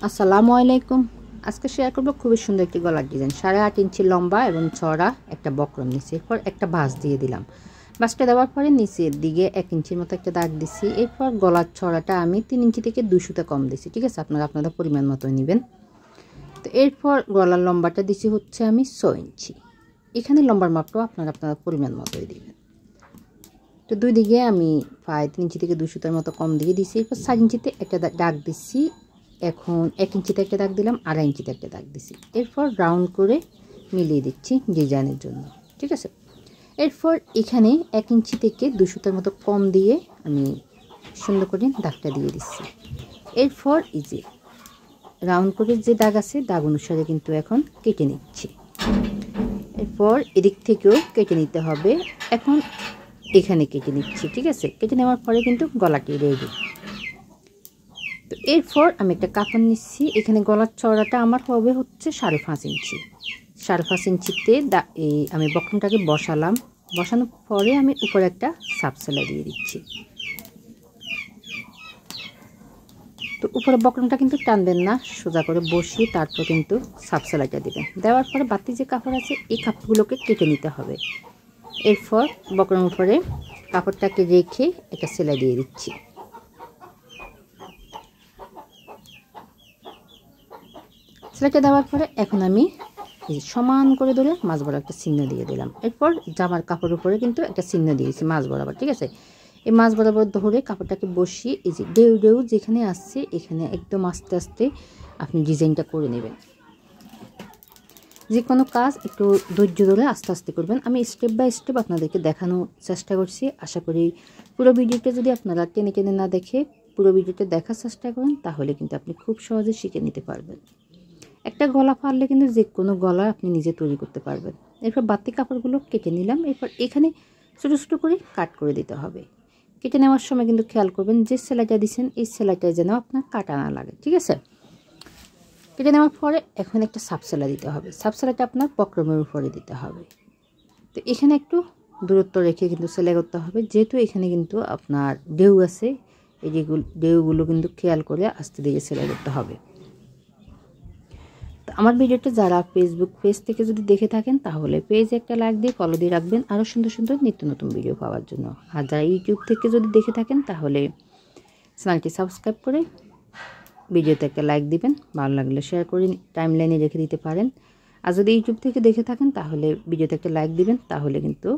আসসালামু আলাইকুম। আজকে শেয়ার করব খুবই সুন্দর একটি গলার ডিজাইন। 8.5 ইঞ্চি লম্বা এবং চওড়া একটা বক্রম নিচ্ছি। এরপর একটা ভাঁজ দিয়ে দিলাম। ভাঁজটা দেওয়ার পরে নিচের দিকে 1 ইঞ্চির মতো একটা দাগ দিচ্ছি। এরপর গলার চওড়াটা আমি 3 ইঞ্চি থেকে 2 সুতা কম দিচ্ছি। ঠিক আছে, আপনারা আপনাদের পরিমাণ মতো নেবেন। তো এরপর গলার লম্বাটা দিচ্ছি হচ্ছে আমি 6 ইঞ্চি। এখানে লম্বার মাপটাও আপনারা আপনাদের পরিমাণ মতোই দিবেন। তো দুই দিকে আমি প্রায় 3 ইঞ্চি থেকে 2 সুতার মতো কম দিয়ে দিচ্ছি। এরপর 4 ইঞ্চিতে একটা দাগ দিচ্ছি। এখন 1 ইঞ্চিতে একটা দাগ দিলাম, 2.5 ইঞ্চিতে একটা দাগ দিচ্ছি। এরপর রাউন্ড করে মিলিয়ে দিচ্ছি ডিজাইনের জন্য। ঠিক আছে, এরপর এখানে 1 ইঞ্চি থেকে 2 সুতার মতো কম দিয়ে আমি সুন্দর করে দাগটা দিয়ে দিচ্ছি। এরপর এই যে রাউন্ড করে যে দাগ আছে দাগ অনুসারে কিন্তু এখন কেটে নিচ্ছি। এরপর এদিক থেকেও কেটে নিতে হবে। এখন এখানে কেটে নিচ্ছি। ঠিক আছে, কেটে নেওয়ার পরে কিন্তু গলাটি রেডি। তো এরপর আমি একটা কাপড় নিচ্ছি। এখানে গলার চওড়াটা আমার হবে হচ্ছে 5.5 ইঞ্চি। 5.5 ইঞ্চিতে আমি বক্রমটাকে বসালাম। বসানোর পরে আমি উপরে একটা সাপ সেলাই দিয়ে দিচ্ছি। তো উপরে বক্রমটা কিন্তু টানবেন না, সোজা করে বসিয়ে তারপর কিন্তু সাপ সেলাইটা দেবেন। দেওয়ার পরে বাড়তি যে কাপড় আছে এই কাপড়গুলোকে কেটে নিতে হবে। এরপর বক্রমের উপরে কাপড়টাকে রেখে একটা সেলাই দিয়ে দিচ্ছি। সেলাইটা দেওয়ার পরে এখন আমি সমান করে ধরে মাঝ বরাবর একটা চিহ্ন দিয়ে দিলাম। এরপর জামার কাপড়ের উপরে কিন্তু একটা চিহ্ন দিয়েছি মাঝ বরাবর। ঠিক আছে, এই মাঝ বরাবর ধরে কাপড়টাকে বসিয়ে এই যে ডেউ ডেউ যেখানে আসছে এখানে একদম আস্তে আস্তে আপনি ডিজাইনটা করে নেবেন। যে কোনো কাজ একটু ধৈর্য ধরে আস্তে আস্তে করবেন। আমি স্টেপ বাই স্টেপ আপনাদেরকে দেখানোর চেষ্টা করছি। আশা করি পুরো ভিডিওটা যদি আপনারা টেনে টেনে না দেখে পুরো ভিডিওটা দেখার চেষ্টা করেন তাহলে কিন্তু আপনি খুব সহজে শিখে নিতে পারবেন। একটা গলা পারলে কিন্তু যে কোনো গলা আপনি নিজে তৈরি করতে পারবেন। এরপর বাড়তি কাপড়গুলো কেটে নিলাম। এরপর এখানে ছোটো ছোটো করে কাট করে দিতে হবে। কেটে নেওয়ার সময় কিন্তু খেয়াল করবেন যে সেলাইটা দিচ্ছেন এই সেলাইটা যেন আপনার কাটা না লাগে। ঠিক আছে, কেটে নেওয়ার পরে এখন একটা সাপ সেলাই দিতে হবে। সাপ সেলাইটা আপনার বক্রমের উপরে দিতে হবে। তো এখানে একটু দূরত্ব রেখে কিন্তু সেলাই করতে হবে, যেহেতু এখানে কিন্তু আপনার ঢেউ আছে। এই যেগুলো ঢেউগুলো কিন্তু খেয়াল করে আস্তে দিয়ে সেলাই করতে হবে। আমার ভিডিওটা যারা ফেসবুক পেজ থেকে যদি দেখে থাকেন তাহলে পেজে একটা লাইক দিয়ে ফলো দিয়ে রাখবেন আরও সুন্দর সুন্দর নিত্য নতুন ভিডিও পাওয়ার জন্য। আর যারা ইউটিউব থেকে যদি দেখে থাকেন তাহলে চ্যানেলটি সাবস্ক্রাইব করে ভিডিওতে একটা লাইক দিবেন। ভালো লাগলে শেয়ার করে টাইমলাইনে রেখে দিতে পারেন। আর যদি ইউটিউব থেকে দেখে থাকেন তাহলে ভিডিওতে একটা লাইক দিবেন, তাহলে কিন্তু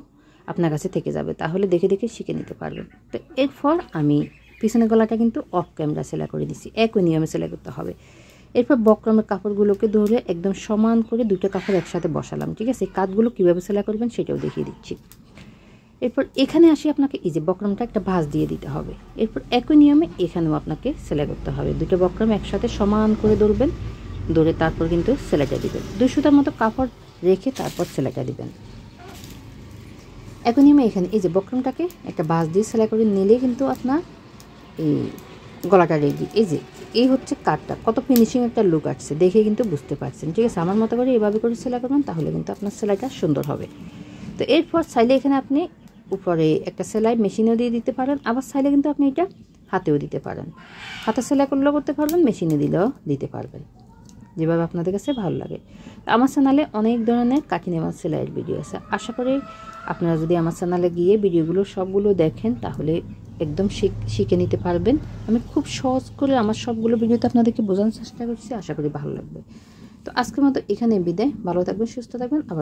আপনার কাছে থেকে যাবে, তাহলে দেখে দেখে শিখে নিতে পারবেন। তো এরপর আমি পিছনের গলাটা কিন্তু অফ ক্যামেরা সেলাই করে দিচ্ছি। একই নিয়মে সেলাই করতে হবে। এরপর বক্রমের কাপড়গুলোকে ধরে একদম সমান করে দুটো কাপড় একসাথে বসালাম। ঠিক আছে, এই কাজগুলো কীভাবে সেলাই করবেন সেটাও দেখিয়ে দিচ্ছি। এরপর এখানে আসি আপনাকে এই যে বক্রমটা একটা ভাঁজ দিয়ে দিতে হবে। এরপর একই নিয়মে এখানেও আপনাকে সেলাই করতে হবে। দুটো বক্রম একসাথে সমান করে ধরবেন, ধরে তারপর কিন্তু সেলাইটা দিবেন। 2 সুতার মতো কাপড় রেখে তারপর সেলাইটা দিবেন। একই নিয়মে এখানে এই যে বক্রমটাকে একটা ভাঁজ দিয়ে সেলাই করে নিলেই কিন্তু আপনার এই গলাটা রেডি। এই যে এই হচ্ছে কাটটা, কত ফিনিশিং একটা লুক আসছে দেখে কিন্তু বুঝতে পারছেন। ঠিক আছে, আমার মতো করে এভাবে করে সেলাই করবেন তাহলে কিন্তু আপনার সেলাইটা সুন্দর হবে। তো এরপর চাইলে এখানে আপনি উপরে একটা সেলাই মেশিনেও দিয়ে দিতে পারেন, আবার চাইলে কিন্তু আপনি এটা হাতেও দিতে পারেন। হাতে সেলাই করলেও করতে পারবেন, মেশিনে দিলেও দিতে পারবেন, যেভাবে আপনাদের কাছে ভালো লাগে। আমার চ্যানেলে অনেক ধরনের কাটিং এবং সেলাইয়ের ভিডিও আছে। আশা করি আপনারা যদি আমার চ্যানেলে গিয়ে ভিডিওগুলো সবগুলো দেখেন তাহলে একদম শিখে নিতে পারবেন। আমি খুব সহজ করে আমার সবগুলো ভিডিওতে আপনাদেরকে বোঝানোর চেষ্টা করছি, আশা করি ভালো লাগবে। তো আজকের মতো এখানে বিদায়। ভালো থাকবেন, সুস্থ থাকবেন। আবার